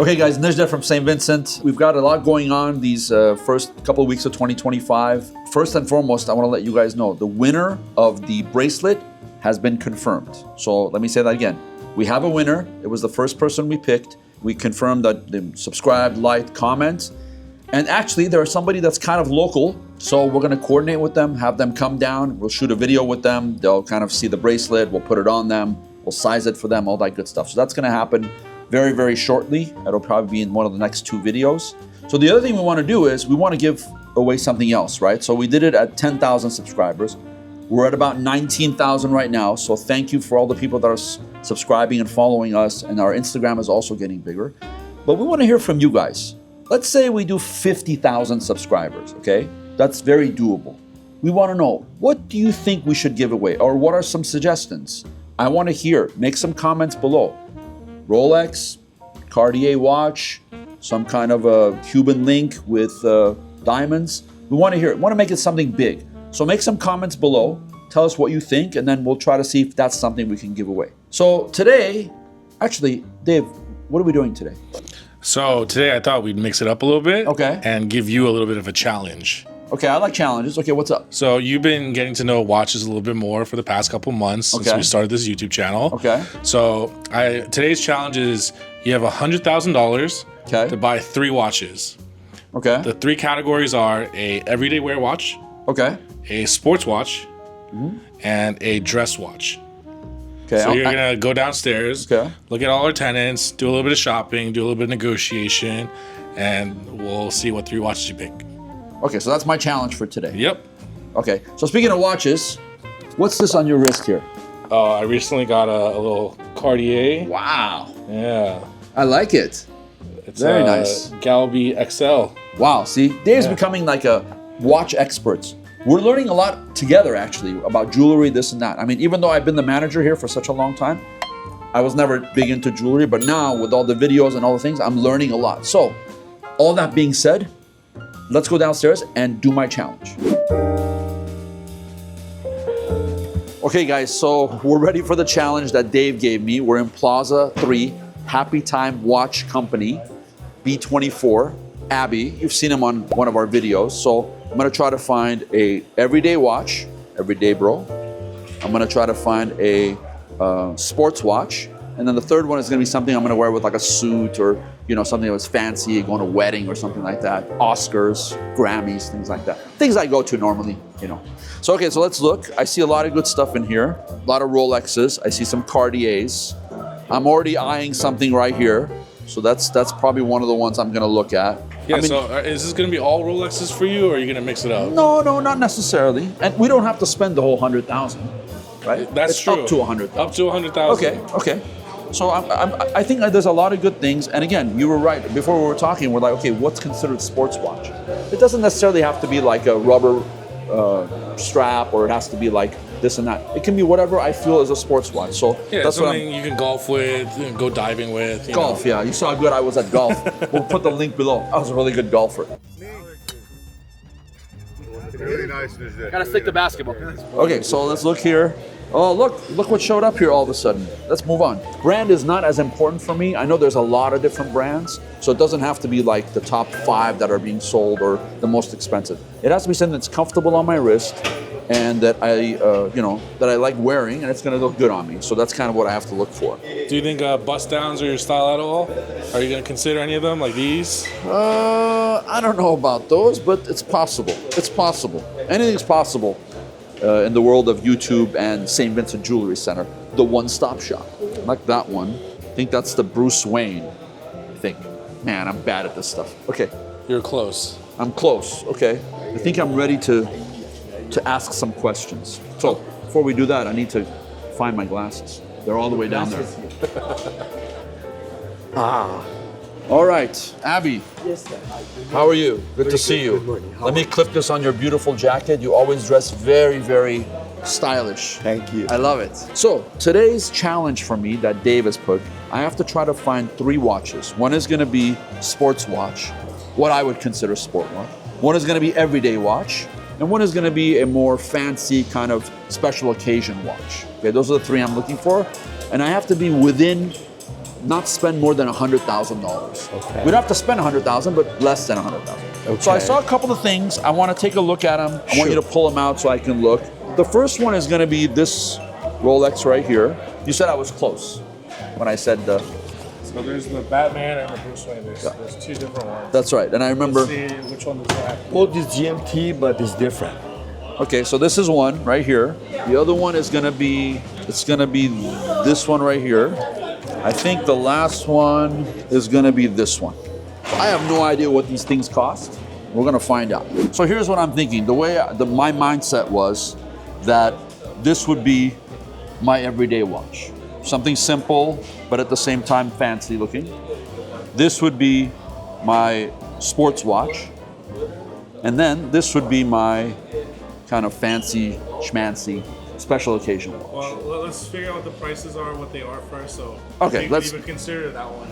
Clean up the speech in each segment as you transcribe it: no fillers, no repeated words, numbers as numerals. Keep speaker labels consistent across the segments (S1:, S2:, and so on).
S1: Okay guys, Nejda from St. Vincent. We've got a lot going on these first couple of weeks of 2025. First and foremost, I want to let you guys know the winner of the bracelet has been confirmed. So let me say that again. We have a winner. It was the first person we picked. We confirmed that they subscribed, liked, comment. And actually, there's somebody that's kind of local. So we're going to coordinate with them, have them come down. We'll shoot a video with them. They'll kind of see the bracelet. We'll put it on them. We'll size it for them, all that good stuff. So that's going to happen very, very shortly. It'll probably be in one of the next 2 videos. So the other thing we want to do is we want to give away something else, right? So we did it at 10,000 subscribers. We're at about 19,000 right now. So thank you for all the people that are subscribing and following us. And our Instagram is also getting bigger. But we want to hear from you guys. Let's say we do 50,000 subscribers, okay? That's very doable. We want to know, what do you think we should give away? Or what are some suggestions? I want to hear. Make some comments below. Rolex, Cartier watch, some kind of a Cuban link with diamonds. We want to hear it. We want to make it something big. So make some comments below. Tell us what you think, and then we'll try to see if that's something we can give away. So today, actually, Dave, what are we doing today?
S2: So today I thought we'd mix it up a little bit.
S1: Okay.
S2: And give you a little bit of a challenge.
S1: Okay, I like challenges. Okay, what's up?
S2: So you've been getting to know watches a little bit more for the past couple months since we started this YouTube channel.
S1: Okay.
S2: So today's challenge is you have $100,000 to buy 3 watches.
S1: Okay.
S2: The 3 categories are a everyday wear watch,
S1: Okay.
S2: a sports watch, and a dress watch.
S1: Okay.
S2: So you're gonna go downstairs,
S1: Okay.
S2: look at all our tenants, do a little bit of shopping, do a little bit of negotiation, and we'll see what 3 watches you pick.
S1: Okay, so that's my challenge for today.
S2: Yep.
S1: Okay, so speaking of watches, what's this on your wrist here?
S2: I recently got a little Cartier.
S1: Wow.
S2: Yeah.
S1: I like it.
S2: It's
S1: Very nice.
S2: Gavelli XL.
S1: Wow, see, Dave's becoming like a watch expert. We're learning a lot together, actually, about jewelry, this and that. I mean, even though I've been the manager here for such a long time, I was never big into jewelry, but now with all the videos and all the things, I'm learning a lot. So, all that being said, let's go downstairs and do my challenge. Okay guys, so we're ready for the challenge that Dave gave me. We're in Plaza 3, Happy Time Watch Company, B24, Abby. You've seen him on one of our videos. So I'm gonna try to find a everyday watch, everyday bro. I'm gonna try to find a sports watch. And then the third one is gonna be something I'm gonna wear with like a suit or, you know, something that was fancy, going to a wedding or something like that. Oscars, Grammys, things like that. Things I go to normally, you know. So, okay, so let's look. I see a lot of good stuff in here. A lot of Rolexes. I see some Cartiers. I'm already eyeing something right here. So that's probably one of the ones I'm gonna look at.
S2: Yeah,
S1: I mean,
S2: so is this gonna be all Rolexes for you, or are you gonna mix it up?
S1: No, not necessarily. And we don't have to spend the whole 100,000, right?
S2: That's
S1: it's
S2: true.
S1: Up to 100,000.
S2: Up to 100,000.
S1: Okay. So I think that there's a lot of good things. And again, you were right. Before we were talking, we're like, okay, what's considered sports watch? It doesn't necessarily have to be like a rubber strap, or it has to be like this and that. It can be whatever I feel is a sports watch. So
S2: Yeah,
S1: that's
S2: something you can golf with, go diving with. You
S1: golf,
S2: know.
S1: yeah. You saw how good I was at golf. We'll put the link below. I was a really good golfer.
S3: Really nice.
S4: Gotta stick to basketball.
S1: Okay, so let's look here. Oh, look what showed up here all of a sudden. Let's move on. Brand is not as important for me. I know there's a lot of different brands, so it doesn't have to be like the top 5 that are being sold or the most expensive. It has to be something that's comfortable on my wrist and that I like wearing, and it's gonna look good on me. So that's kind of what I have to look for.
S2: Do you think bust downs are your style at all? Are you gonna consider any of them, like these?
S1: I don't know about those, but it's possible. It's possible. Anything's possible. In the world of YouTube and St. Vincent Jewelry Center, the one-stop shop. Like that one. I think that's the Bruce Wayne. I think. Man, I'm bad at this stuff. Okay.
S2: You're close.
S1: I'm close. Okay. I think I'm ready to ask some questions. So before we do that, I need to find my glasses. They're all the way down there. All right, Abby.
S5: Yes, sir.
S1: How are you? Good to see you.
S5: Good morning.
S1: Let me clip this on your beautiful jacket. You always dress very, very stylish.
S5: Thank you.
S1: I love it. So today's challenge for me that Dave has put, I have to try to find 3 watches. One is gonna be sports watch, what I would consider sport watch. One is gonna be everyday watch, and one is gonna be a more fancy kind of special occasion watch. Okay, those are the 3 I'm looking for. And I have to be within not spend more than $100,000.
S3: Okay.
S1: We don't have to spend $100,000, but less than $100,000.
S3: Okay.
S1: So I saw a couple of things. I want to take a look at them. I want you to pull them out so I can look. The first one is going to be this Rolex right here. You said I was close when I said the.
S2: So there's the Batman and the Bruce Wayne. There's two different ones.
S1: That's right, and I remember.
S2: Let's see which one does that.
S3: Both is GMT, but it's different.
S1: Okay, so this is one right here. The other one is gonna be, it's gonna be this one right here. I think the last one is gonna be this one. I have no idea what these things cost. We're gonna find out. So here's what I'm thinking. The way my mindset was that this would be my everyday watch. Something simple, but at the same time fancy looking. This would be my sports watch. And then this would be my kind of fancy, schmancy, special occasion watch.
S2: Well, let's figure out what the prices are, what they are first. So
S1: Okay,
S2: you
S1: let's-
S2: can even consider that one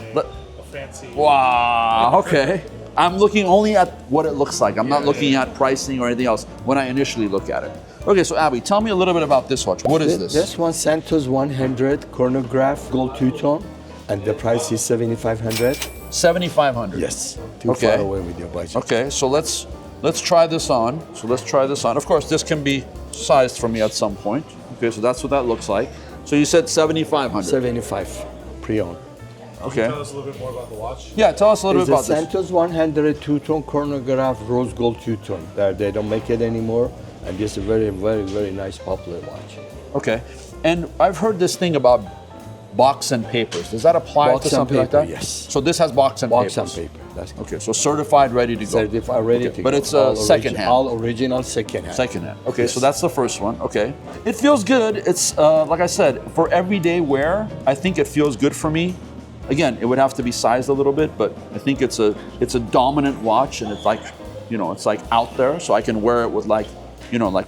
S2: a fancy.
S1: Wow, okay. I'm looking only at what it looks like. I'm not looking at pricing or anything else when I initially look at it. Okay, so Abby, tell me a little bit about this watch. What is this?
S3: This one, Santos 100 chronograph gold two-tone, and the price is 7,500.
S1: 7,500.
S3: Yes, too
S1: Okay.
S3: far away with your budget.
S1: Okay, so let's try this on. So let's try this on. Of course, this can be sized for me at some point. Okay, so that's what that looks like. So you said 7,500.
S3: 75 pre-owned.
S1: Okay.
S2: Tell us a little bit more about the watch.
S1: Yeah, tell us a little
S3: It's
S1: bit
S3: a
S1: about this.
S3: Santos 100 two-tone chronograph rose gold two-tone. They don't make it anymore, and this is a very, very, very nice popular watch.
S1: Okay, and I've heard this thing about box and papers. Does that apply
S3: Box
S1: to
S3: and
S1: something like
S3: paper,
S1: that?
S3: yes.
S1: So this has box and
S3: Box
S1: papers.
S3: and paper. That's
S1: Okay, so certified, ready to go.
S3: certified, ready
S1: Okay,
S3: to
S1: but
S3: go.
S1: it's
S3: All
S1: second hand.
S3: All original second hand.
S1: Second hand. Okay,
S3: Yes.
S1: so that's the first one. Okay, it feels good. It's like I said, for everyday wear. I think it feels good for me. Again, it would have to be sized a little bit, but I think it's a dominant watch, and it's like, it's like out there, so I can wear it with like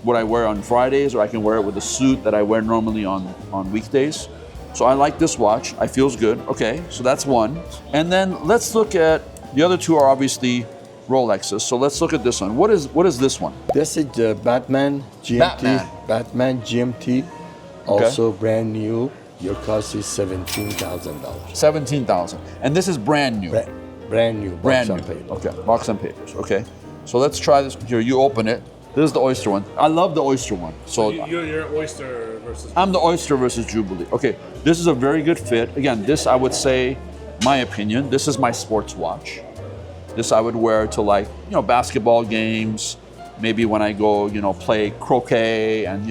S1: what I wear on Fridays, or I can wear it with a suit that I wear normally on weekdays. So I like this watch. It feels good. Okay, so that's one. And then let's look at the other two are obviously Rolexes. So let's look at this one. What is this one?
S3: This is the Batman GMT. Batman GMT, also brand new. Your cost is $17,000.
S1: 17,000. And this is brand new.
S3: Brand new.
S1: Brand
S3: box
S1: new.
S3: and paper.
S1: Okay, box and papers. Okay. So let's try this. Here, you open it. This is the oyster one. I love the oyster one. So
S2: You're oyster versus.
S1: I'm the oyster versus Jubilee. Okay, this is a very good fit. Again, this I would say, my opinion, this is my sports watch. This I would wear to basketball games, maybe when I go, play croquet and,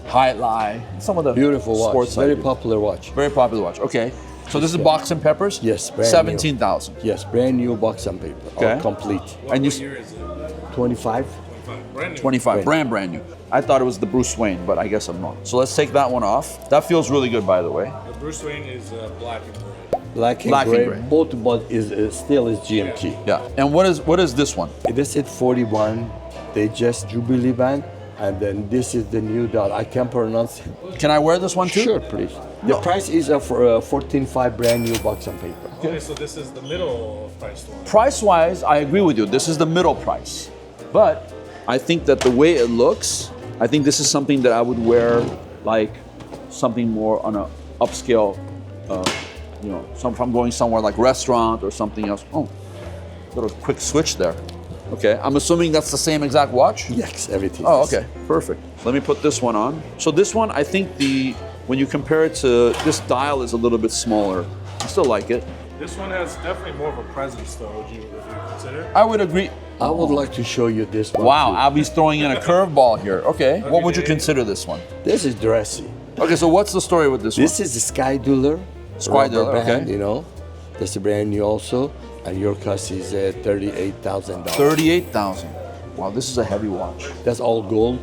S1: highlight, some of the
S3: Beautiful watch.
S1: sports.
S3: Very popular watch.
S1: Very popular watch. Okay. So this is box and peppers?
S3: Yes, brand new.
S1: 17,000.
S3: Yes, brand new box and paper.
S1: Okay.
S3: All complete.
S2: What
S1: And you
S2: year is it?
S3: 25.
S2: Brand new.
S1: 25, brand new. I thought it was the Bruce Wayne, but I guess I'm wrong. So let's take that one off. That feels really good, by the way.
S2: The Bruce Wayne is black and gray.
S3: Black and
S1: Black and
S3: gray.
S1: gray.
S3: Both but still is GMT.
S1: Yeah. And what is this one?
S3: This is 41. They just Jubilee band. And then this is the new dot. I can't pronounce it.
S1: Can I wear this one too?
S3: Sure, please. The price is for 14.5 brand new box and paper.
S2: Okay, so this is the middle priced one.
S1: Price-wise, I agree with you. This is the middle price. But I think that the way it looks, I think this is something that I would wear like something more on a upscale, if I'm going somewhere like restaurant or something else. Oh, little quick switch there. Okay, I'm assuming that's the same exact watch?
S3: Yes, everything.
S1: Oh,
S3: is.
S1: okay, perfect. Let me put this one on. So this one, I think when you compare it to, this dial is a little bit smaller. I still like it.
S2: This one has definitely more of a presence, though. Would you consider?
S1: I would agree.
S3: I would like to show you this one.
S1: Wow,
S3: too.
S1: Abby's throwing in a curveball here. Okay, what would you consider this one?
S3: This is dressy.
S1: Okay, so what's the story with this one?
S3: This is the Sky Dueler.
S1: Sky
S3: rubber
S1: Dueler,
S3: band,
S1: okay.
S3: This is brand new also. And your cost is $38,000.
S1: 38,000. Wow, this is a heavy watch.
S3: That's all gold.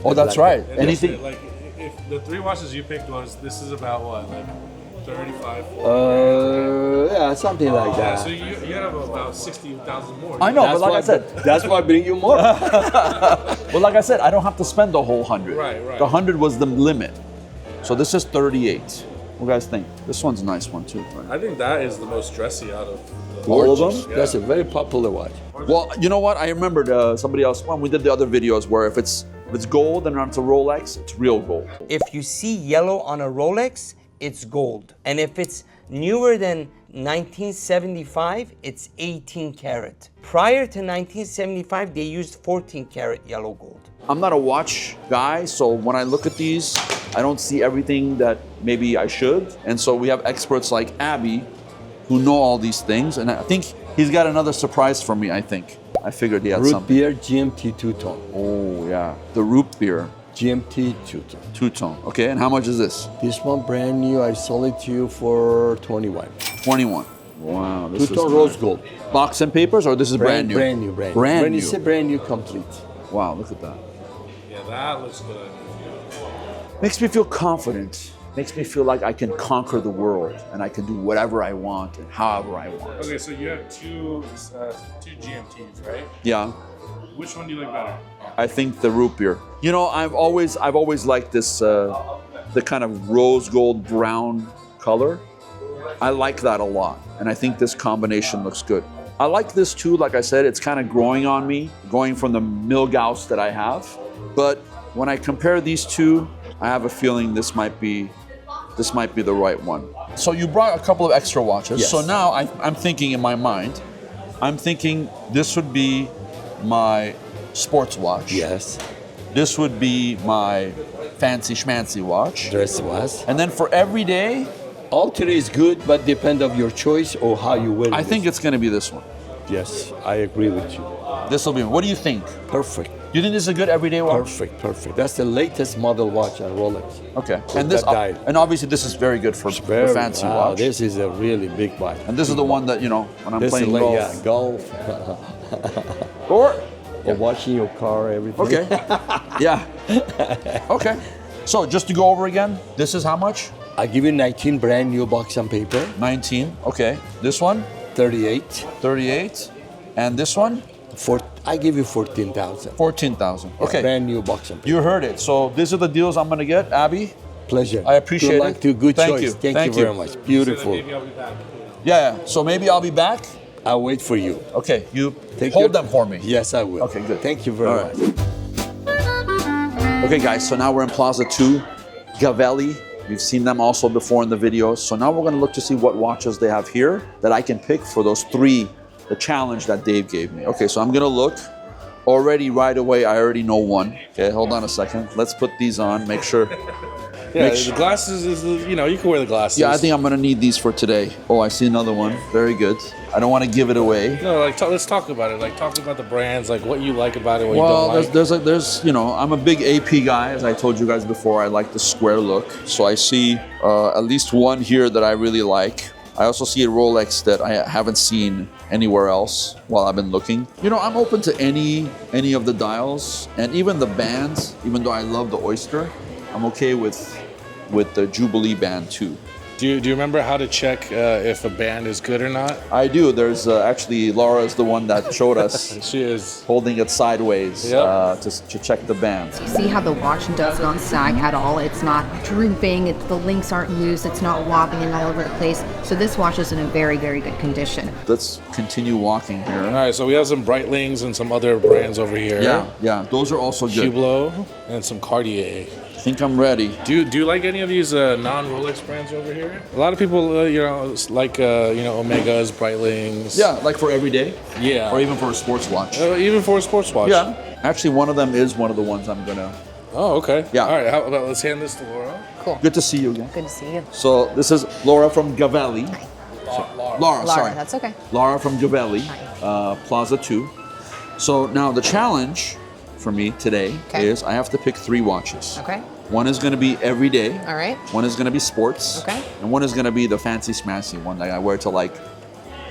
S1: Oh, that's right.
S2: And
S1: Anything?
S2: Like, if the three watches you picked this is about what, like 35, 40?
S3: Yeah, something like
S2: Yeah,
S3: that.
S2: so you have about 60,000 more.
S1: I know,
S3: That's
S1: but like
S3: why,
S1: I said,
S3: that's why I bring you more.
S1: well, like I said, I don't have to spend the whole 100.
S2: Right.
S1: The 100 was the limit. So this is 38. What do you guys think? This one's a nice one too. Right?
S2: I think that is the most dressy out of
S1: All of them?
S2: Yeah.
S3: That's a very popular watch.
S1: Well, you know what? I remembered somebody else, when we did the other videos, where if it's gold and it's a Rolex, it's real gold.
S4: If you see yellow on a Rolex, it's gold. And if it's Newer than 1975, it's 18 karat. Prior to 1975, they used 14 karat yellow gold.
S1: I'm not a watch guy, so when I look at these, I don't see everything that maybe I should. And so we have experts like Abby who know all these things. And I think he's got another surprise for me, I think. I figured he had
S3: Root
S1: something.
S3: beer GMT two-tone.
S1: Oh, yeah. The root beer.
S3: GMT two-tone.
S1: Two-tone. Okay, and how much is this?
S3: This one brand new, I sold it to you for 21.
S1: 21. Wow, this
S3: Two-tone
S1: is
S3: rose
S1: nice.
S3: gold.
S1: Box and papers, or this is brand new?
S3: Brand new, brand new.
S1: Brand
S3: When
S1: new.
S3: you say brand new, complete.
S1: Wow, look at that.
S2: Yeah, that looks good.
S1: Makes me feel confident. Makes me feel like I can conquer the world and I can do whatever I want and however I want.
S2: Okay, so you have two GMTs, right?
S1: Yeah,
S2: Which one do you like better?
S1: I think the root beer. You know, I've always liked this the kind of rose gold brown color. I like that a lot, and I think this combination looks good. I like this too. Like I said, it's kind of growing on me, going from the Milgauss that I have. But when I compare these two, I have a feeling this might be the right one. So you brought a couple of extra watches.
S3: Yes.
S1: So now I'm thinking in my mind, I'm thinking this would be my sports watch.
S3: Yes.
S1: This would be my fancy schmancy watch.
S3: Dress was.
S1: And then for every day,
S3: All three is good, but depend of your choice or how you wear it.
S1: I think it's gonna be this one.
S3: Yes, I agree with you.
S1: This will be, what do you think?
S3: Perfect.
S1: You think this is a good everyday watch?
S3: Perfect, perfect. That's the latest model watch on Rolex.
S1: Okay.
S3: With
S1: And this,
S3: that dial.
S1: and obviously this is very good for the fancy watch.
S3: This is a really big watch.
S1: And this is the one that, you know, when I'm
S3: This
S1: playing
S3: is
S1: golf.
S3: Yeah, golf.
S1: Or,
S3: Or washing your car, everything.
S1: okay. Yeah. Okay. So just to go over again, this is how much?
S3: I give you 19 brand new box and paper.
S1: 19. Okay. This one?
S3: 38.
S1: 38. And this one?
S3: I give you 14,000.
S1: 14,000. Okay.
S3: Brand new box and paper.
S1: You heard it. So these are the deals I'm gonna get, Abby.
S3: Pleasure.
S1: I appreciate
S3: Good luck
S1: it.
S3: to good
S1: Thank
S3: choice.
S1: you.
S3: Thank
S1: Thank
S3: you
S1: you.
S3: very much. Beautiful.
S2: Maybe I'll be back.
S1: Yeah. So maybe I'll be back.
S3: I'll wait for you.
S1: Okay. You
S3: Take
S1: hold
S3: your-
S1: them for me.
S3: Yes, I will.
S1: Okay, good.
S3: Thank you very
S1: All right.
S3: much.
S1: Okay, guys, so now we're in Plaza 2, Gavelli. We've seen them also before in the videos. So now we're gonna look to see what watches they have here that I can pick for those three, the challenge that Dave gave me. Okay, so I'm gonna look. Already right away, I already know one. Okay, hold on a second. Let's put these on, make sure.
S2: Yeah,
S1: Make
S2: the glasses is, you know, you can wear the glasses.
S1: Yeah, I think I'm gonna need these for today. Oh, I see another one. Very good. I don't wanna give it away.
S2: No, like let's talk about it. Like talk about the brands, like what you like about it, what
S1: Well,
S2: you don't like.
S1: there's, you know, I'm a big AP guy, as I told you guys before. I like the square look. So I see at least one here that I really like. I also see a Rolex that I haven't seen anywhere else while I've been looking. You know, I'm open to any of the dials and even the bands. Even though I love the Oyster, I'm okay with the Jubilee band too.
S2: Do you remember how to check if a band is good or not?
S1: I do. There's actually Laura is the one that showed us
S2: She is.
S1: holding it sideways
S2: Yep.
S1: to check the band.
S5: You see how the watch does not sag at all. It's not drooping. The links aren't loose. It's not wobbling all over the place. So this watch is in a very, very good condition.
S1: Let's continue walking
S2: All
S1: here.
S2: right, so we have some Breitlings and some other brands over here.
S1: Yeah, those are also good.
S2: Hublot and some Cartier.
S1: I think I'm ready.
S2: Do you like any of these non-Rolex brands over here? A lot of people, you know, like Omegas, Breitlings.
S1: Yeah, like for every day.
S2: Yeah.
S1: Or even for a sports watch.
S2: Even for a sports watch.
S1: Yeah. Actually, one of them is one of the ones I'm gonna.
S2: Oh, okay.
S1: Yeah.
S2: All right. How about let's hand this to Laura.
S5: Cool.
S1: Good to see you again.
S5: Good to see you.
S1: So this is Laura from Gavelli. Laura, sorry.
S5: That's okay.
S1: Laura from Gavelli, Plaza 2. So now the challenge for me today
S5: Okay.
S1: is I have to pick 3 watches.
S5: Okay.
S1: One is going to be every day.
S5: All right.
S1: One is going to be sports.
S5: Okay.
S1: And one is going to be the fancy smashy one that I wear to like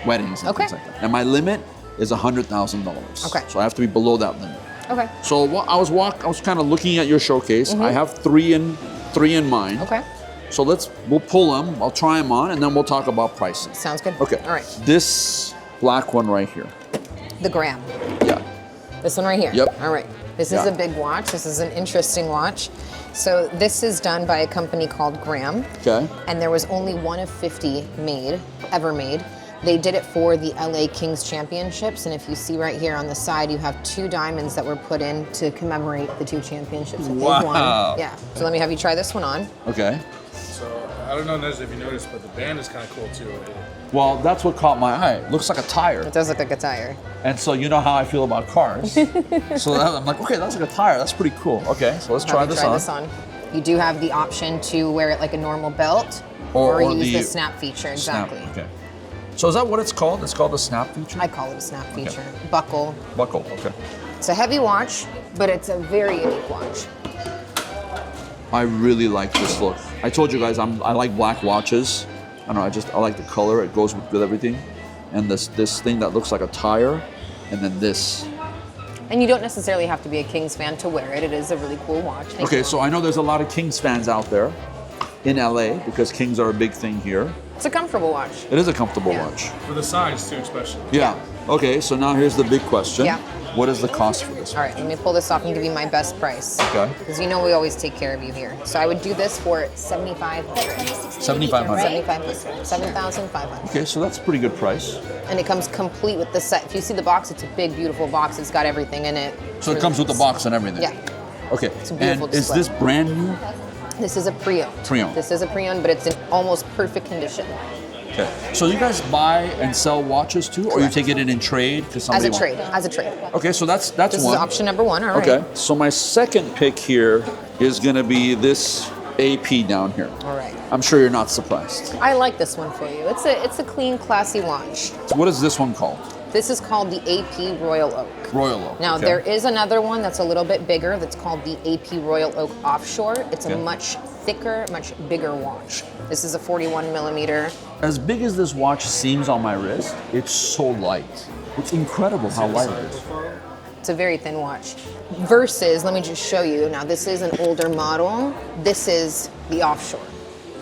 S1: weddings and
S5: Okay.
S1: things like that. And my limit is $100,000.
S5: Okay.
S1: So I have to be below that limit.
S5: Okay.
S1: So I was kind of looking at your showcase. I have three in mind.
S5: Okay.
S1: So we'll pull them. I'll try them on, and then we'll talk about prices.
S5: Sounds good.
S1: Okay.
S5: All right.
S1: This black one right here.
S5: The Graham.
S1: Yeah.
S5: This one right here.
S1: Yep.
S5: All right. This is
S1: Yeah.
S5: a big watch. This is an interesting watch. So this is done by a company called Graham.
S1: Okay.
S5: And there was only one of 50 ever made. They did it for the LA Kings Championships, and if you see right here on the side, you have 2 diamonds that were put in to commemorate the 2 championships that they've won.
S1: Wow.
S5: Yeah. So let me have you try this one on.
S1: Okay.
S2: So I don't know if you noticed, but the band is kind of cool too.
S1: Well, that's what caught my eye. It looks like a tire.
S5: It does look like a tire.
S1: And so you know how I feel about cars. So I'm like, okay, that's like a tire. That's pretty cool. Okay, so let's try this on.
S5: You do have the option to wear it like a normal belt or use the snap feature. Exactly.
S1: Snap, okay. So is that what it's called? It's called the snap feature?
S5: I call it a snap feature. Buckle.
S1: Buckle, okay.
S5: It's a heavy watch, but it's a very unique watch.
S1: I really like this look. I told you guys I like black watches. I don't know, I like the color. It goes with everything. And this thing that looks like a tire, and then this.
S5: And you don't necessarily have to be a Kings fan to wear it. It is a really cool watch.
S1: Okay, so I know there's a lot of Kings fans out there in LA because Kings are a big thing here.
S5: It's a comfortable watch.
S1: It is a comfortable watch.
S2: For the size too, especially.
S1: Yeah. Okay, so now here's the big question.
S5: Yeah.
S1: What is the cost for this?
S5: All right, let me pull this off and give you my best price.
S1: Okay.
S5: Because you know we always take care of you here. So I would do this for $7,500. 7,500.
S1: Okay, so that's a pretty good price.
S5: And it comes complete with the set. If you see the box, it's a big, beautiful box. It's got everything in it.
S1: So it comes with the box and everything?
S5: Yeah.
S1: Okay,
S5: It's a beautiful
S1: and is
S5: display.
S1: this brand new?
S5: This is a pre-owned.
S1: Pre-owned.
S5: This is a pre-owned, but it's in almost perfect condition.
S1: Okay. So you guys buy and sell watches too, or you
S5: Correct.
S1: take it in trade?
S5: As a trade. Okay,
S1: Okay, so that's
S5: this
S1: one.
S5: is option number one. All right.
S1: Okay, so my second pick here is gonna be this AP down here.
S5: All right.
S1: I'm sure you're not surprised.
S5: I like this one for you. It's a clean, classy watch.
S1: So what is this one called?
S5: This is called the AP Royal Oak.
S1: Royal Oak.
S5: Now,
S1: okay.
S5: there is another one that's a little bit bigger that's called the AP Royal Oak Offshore. It's
S1: Okay.
S5: a much thicker, much bigger watch. This is a 41 millimeter.
S1: As big as this watch seems on my wrist, it's so light. It's incredible how light it is.
S5: It's a very thin watch. Versus, let me just show you. Now, this is an older model. This is the Offshore.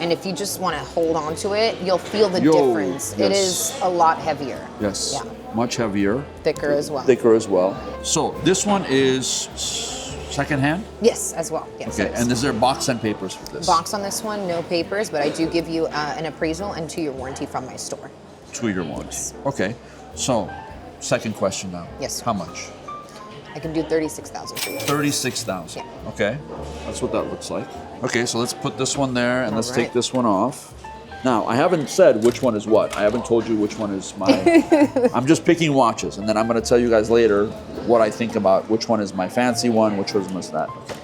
S5: And if you just want to hold on to it, you'll feel the difference. It is a lot heavier.
S1: Yes.
S5: Yeah.
S1: Much heavier.
S5: Thicker as well.
S1: Thicker as well. So this one is secondhand?
S5: Yes, as well. Yes.
S1: Okay,
S5: it is.
S1: and is there box and papers for this?
S5: Box on this one, no papers, but I do give you an appraisal and 2-year warranty from my store.
S1: 2-year warranty. Okay, so second question now.
S5: Yes.
S1: How much?
S5: I can do $36,000 for you.
S1: 36,000.
S5: Yeah.
S1: Okay, that's what that looks like. Okay, so let's put this one there and let's
S5: All
S1: take
S5: right.
S1: this one off. Now, I haven't said which one is what. I haven't told you which one is my... I'm just picking watches, and then I'm going to tell you guys later what I think about which one is my fancy one, which one is that. Okay.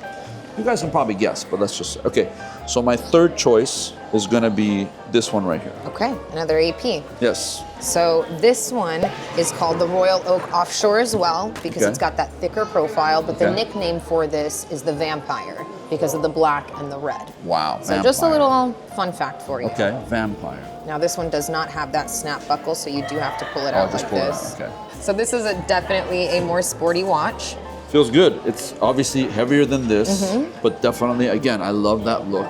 S1: You guys can probably guess, but let's just... Okay, so my third choice is going to be this one right here.
S5: Okay, another AP.
S1: Yes.
S5: So this one is called the Royal Oak Offshore as well because
S1: Okay.
S5: it's got that thicker profile, but the
S1: Okay.
S5: nickname for this is the Vampire because of the black and the red.
S1: Wow,
S5: So just a
S1: vampire.
S5: little fun fact for you.
S1: Okay, vampire.
S5: Now this one does not have that snap buckle, so you do have to pull it out
S1: just
S5: like
S1: pull it
S5: this.
S1: out, okay.
S5: So this is definitely a more sporty watch.
S1: Feels good. It's obviously heavier than this,
S5: Mm-hmm.
S1: but definitely, again, I love that look.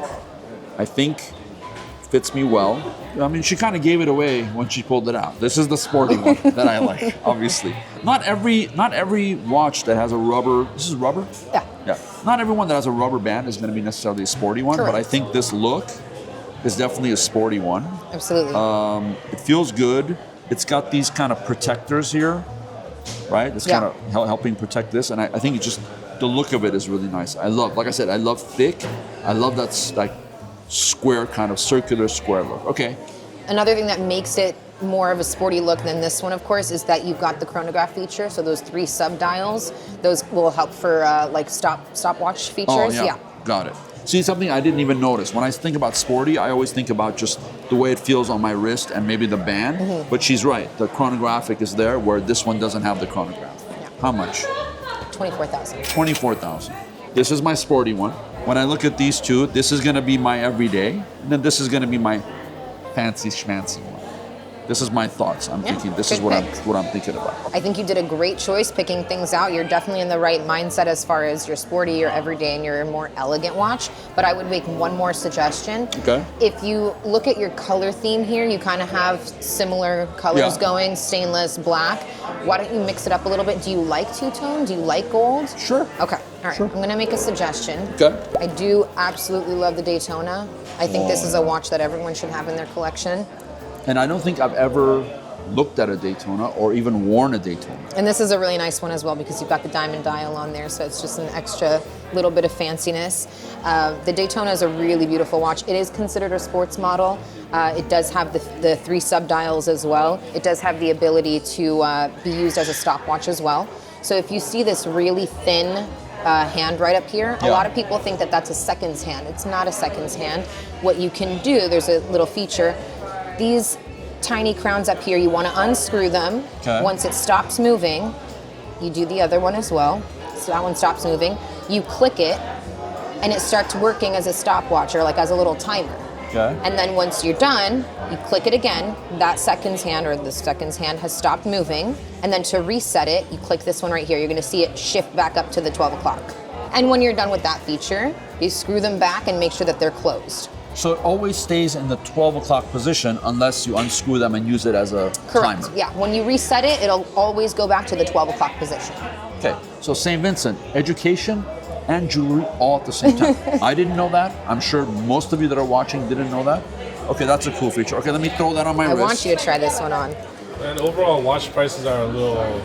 S1: I think fits me well. I mean, she kind of gave it away when she pulled it out. This is the sporty one that I like, obviously. Not every watch that has a rubber, this is rubber?
S5: Yeah.
S1: Yeah. Not everyone that has a rubber band is going to be necessarily a sporty one, but I
S5: Correct.
S1: think this look is definitely a sporty one.
S5: Absolutely.
S1: It feels good. It's got these kind of protectors here, right? It's
S5: Yeah.
S1: kind of helping protect this, and I think it's just the look of it is really nice. I love, like I said, I love thick. I love that like square kind of circular square look. Okay.
S5: Another thing that makes it more of a sporty look than this one, of course, is that you've got the chronograph feature. So those 3 sub dials, those will help for like stopwatch features.
S1: Oh yeah. Got it. See, something I didn't even notice. When I think about sporty, I always think about just the way it feels on my wrist and maybe the band.
S5: Mm-hmm.
S1: But she's right. The chronographic is there where this one doesn't have the chronograph.
S5: Yeah.
S1: How much?
S5: 24,000.
S1: 24,000. This is my sporty one. When I look at these two, this is gonna be my everyday, and then this is gonna be my fancy schmancy one. This is my thoughts. I'm
S5: Yeah,
S1: thinking this is
S5: good
S1: what
S5: pick.
S1: I'm thinking about.
S5: I think you did a great choice picking things out. You're definitely in the right mindset as far as your sporty, your everyday, and your more elegant watch. But I would make one more suggestion.
S1: Okay.
S5: If you look at your color theme here, you kind of have similar colors
S1: Yeah.
S5: going, stainless, black. Why don't you mix it up a little bit? Do you like two-tone? Do you like gold?
S1: Sure.
S5: Okay, all right.
S1: Sure.
S5: I'm gonna make a suggestion.
S1: Okay.
S5: I do absolutely love the Daytona. I think this
S1: Oh,
S5: is a watch that everyone should have in their collection.
S1: And I don't think I've ever looked at a Daytona or even worn a Daytona.
S5: And this is a really nice one as well because you've got the diamond dial on there, so it's just an extra little bit of fanciness. The Daytona is a really beautiful watch. It is considered a sports model. It does have the 3 sub-dials as well. It does have the ability to be used as a stopwatch as well. So if you see this really thin hand right up here, a lot of people think that that's a seconds hand. It's not a seconds hand. What you can do, there's a little feature. These tiny crowns up here, you want to unscrew them.
S1: Okay.
S5: Once it stops moving, you do the other one as well. So that one stops moving. You click it, and it starts working as a stopwatch or like as a little timer.
S1: Okay.
S5: And then once you're done, you click it again. That seconds hand or the seconds hand has stopped moving. And then to reset it, you click this one right here. You're going to see it shift back up to the 12 o'clock. And when you're done with that feature, you screw them back and make sure that they're closed.
S1: So it always stays in the 12 o'clock position unless you unscrew them and use it as a
S5: Correct.
S1: timer.
S5: Yeah. When you reset it, it'll always go back to the 12 o'clock position.
S1: Okay, so St. Vincent, education and jewelry all at the same time. I didn't know that. I'm sure most of you that are watching didn't know that. Okay, that's a cool feature. Okay, let me throw that on my wrist.
S5: I want you to try this one on.
S2: And overall, watch prices are a little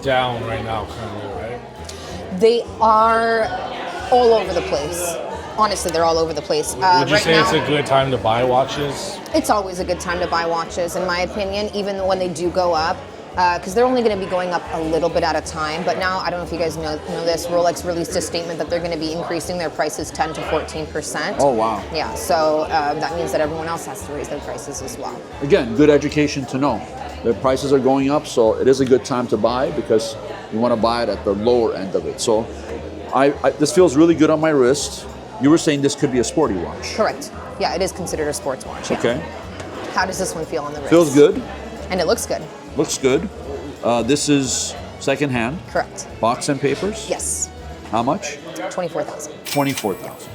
S2: down right now, currently, right?
S5: They are all over the place. Honestly, they're all over the place.
S2: Would you
S5: right
S2: say
S5: now,
S2: it's a good time to buy watches?
S5: It's always a good time to buy watches, in my opinion, even when they do go up, because they're only going to be going up a little bit at a time. But now, I don't know if you guys know this, Rolex released a statement that they're going to be increasing their prices 10 to 14%.
S1: Oh, wow.
S5: Yeah, so that means that everyone else has to raise their prices as well.
S1: Again, good education to know. The prices are going up, so it is a good time to buy because you want to buy it at the lower end of it. So this feels really good on my wrist. You were saying this could be a sporty watch.
S5: Correct. Yeah, it is considered a sports watch. Yeah.
S1: Okay.
S5: How does this one feel on the wrist?
S1: Feels good.
S5: And it looks good.
S1: Looks good. This is secondhand.
S5: Correct.
S1: Box and papers.
S5: Yes.
S1: How much?
S5: 24,000.
S1: 24,000.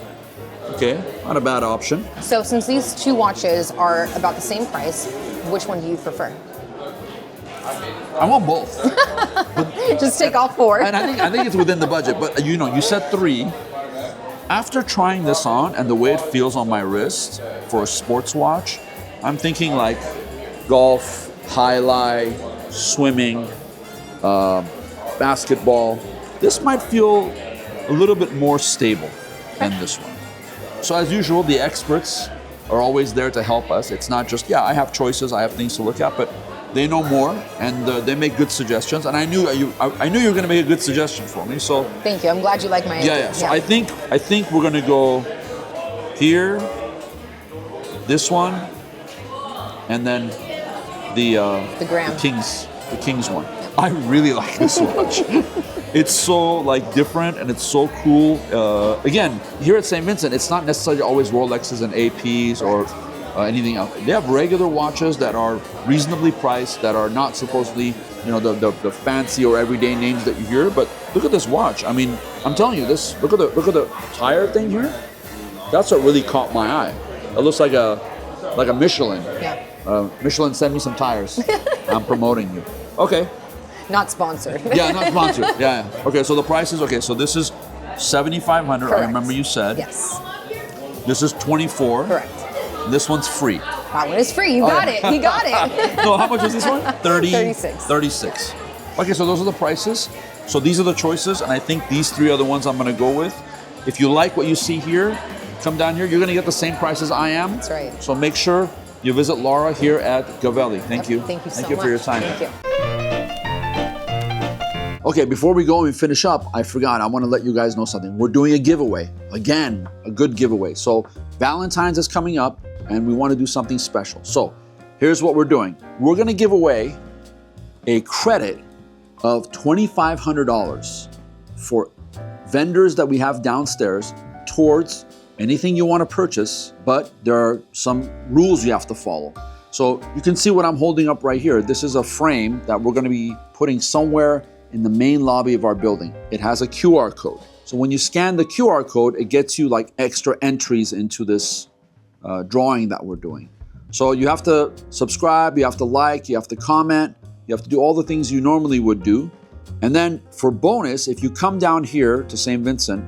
S1: Okay, not a bad option.
S5: So since these two watches are about the same price, which one do you prefer?
S1: I want both.
S5: Just take all 4.
S1: And I think it's within the budget. But you said 3. After trying this on and the way it feels on my wrist for a sports watch, I'm thinking like golf, highlight, swimming, basketball. This might feel a little bit more stable than this one. So as usual, the experts are always there to help us. It's not just, I have choices, I have things to look at, but they know more and they make good suggestions. And I knew you were going to make a good suggestion for me. So
S5: Thank you. I'm glad you like my idea.
S1: yeah. So I think we're going to go here, this one, and then the
S5: Graham.
S1: the King's one. I really like this watch. It's so like different and it's so cool. Again, here at St. Vincent, it's not necessarily always Rolexes and APs or anything else. They have regular watches that are reasonably priced, that are not supposedly, the fancy or everyday names that you hear. But look at this watch. I mean, I'm telling you, this. Look at the tire thing here. That's what really caught my eye. It looks like a Michelin.
S5: Yeah.
S1: Michelin, send me some tires. I'm promoting you. Okay.
S5: Not sponsored.
S1: Yeah, not sponsored. Yeah. Okay, so the price is so this is 7,500.
S5: Correct.
S1: I remember you said.
S5: Yes.
S1: This is 24.
S5: Correct.
S1: This one's free.
S5: That one is free. You got it. You got it.
S1: No, how much is this one?
S5: 36.
S1: 36. Okay, so those are the prices. So these are the choices, and I think these 3 are the ones I'm going to go with. If you like what you see here, come down here. You're going to get the same price as I am.
S5: That's right.
S1: So make sure you visit Laura here at Gavelli. Thank you.
S5: Thank you so much.
S1: Thank you for your time.
S5: Thank you.
S1: Okay, before we go and finish up, I forgot. I want to let you guys know something. We're doing a giveaway. Again, a good giveaway. So Valentine's is coming up, and we want to do something special. So here's what we're doing. We're going to give away a credit of $2,500 for vendors that we have downstairs towards anything you want to purchase, but there are some rules you have to follow. So you can see what I'm holding up right here. This is a frame that we're going to be putting somewhere in the main lobby of our building. It has a QR code. So when you scan the QR code, it gets you like extra entries into this drawing that we're doing. So you have to subscribe, you have to like, you have to comment, you have to do all the things you normally would do. And then for bonus, if you come down here to St. Vincent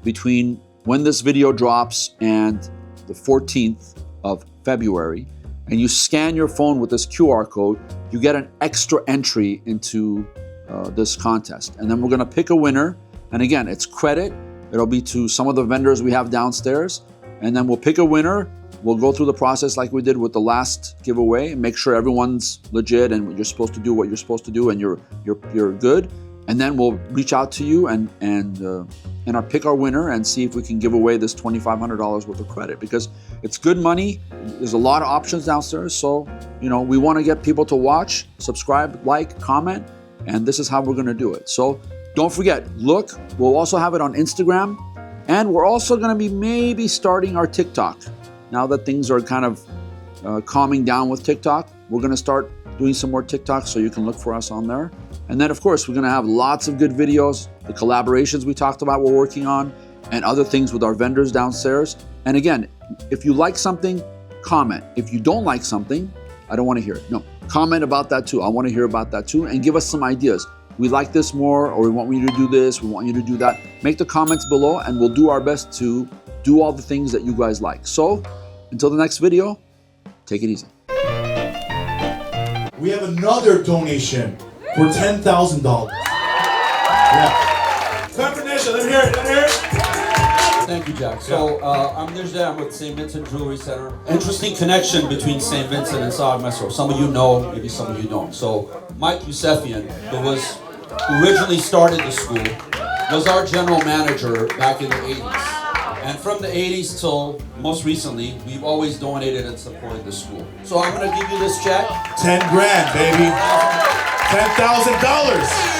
S1: between when this video drops and the 14th of February, and you scan your phone with this QR code, you get an extra entry into this contest. And then we're gonna pick a winner. And again, it's credit. It'll be to some of the vendors we have downstairs. And then we'll pick a winner. We'll go through the process like we did with the last giveaway and make sure everyone's legit and you're supposed to do what you're supposed to do and you're good. And then we'll reach out to you and pick our winner and see if we can give away this $2,500 worth of credit, because it's good money. There's a lot of options downstairs. So, we want to get people to watch, subscribe, like, comment, and this is how we're going to do it. So don't forget, look, we'll also have it on Instagram, and we're also going to be maybe starting our TikTok. Now that things are kind of calming down with TikTok, we're going to start doing some more TikToks, so you can look for us on there. And then, of course, we're going to have lots of good videos, the collaborations we talked about we're working on, and other things with our vendors downstairs. And again, if you like something, comment. If you don't like something, I don't want to hear it. No, comment about that too. I want to hear about that too, and give us some ideas. We like this more, or we want you to do this, we want you to do that. Make the comments below, and we'll do our best to do all the things that you guys like. So, until the next video, take it easy.
S6: We have another donation for $10,000. Yeah. Time for Nisha. Let me hear it. Let me hear it.
S7: Thank you, Jack. So I'm Nisha. I'm with St. Vincent Jewelry Center. Interesting connection between St. Vincent and Saad Mesro. Some of you know, maybe some of you don't. So Mike Yusefian, who originally started the school, was our general manager back in the 80s. And from the 80s till most recently, we've always donated and supported the school. So I'm gonna give you this check.
S6: 10 grand, baby. $10,000.